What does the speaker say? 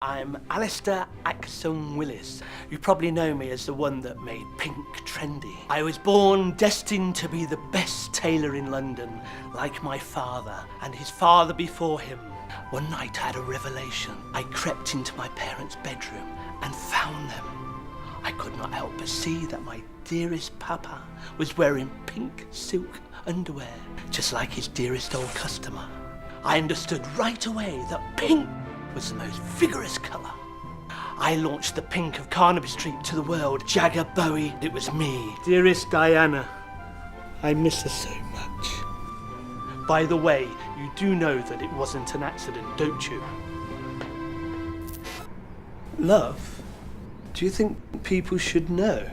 I'm Alistair Axon Willis. You probably know me as the one that made pink trendy. I was born destined to be the best tailor in London, like my father and his father before him. One night I had a revelation. I crept into my parents' bedroom and found them. I could not help but see that my dearest papa was wearing pink silk underwear, just like his dearest old customer. I understood right away that pink was the most vigorous colour. I launched the pink of Carnaby Street to the world. Jagger Bowie, it was me. Dearest Diana, I miss her so much. By the way, you do know that it wasn't an accident, don't you? Love? Do you think people should know?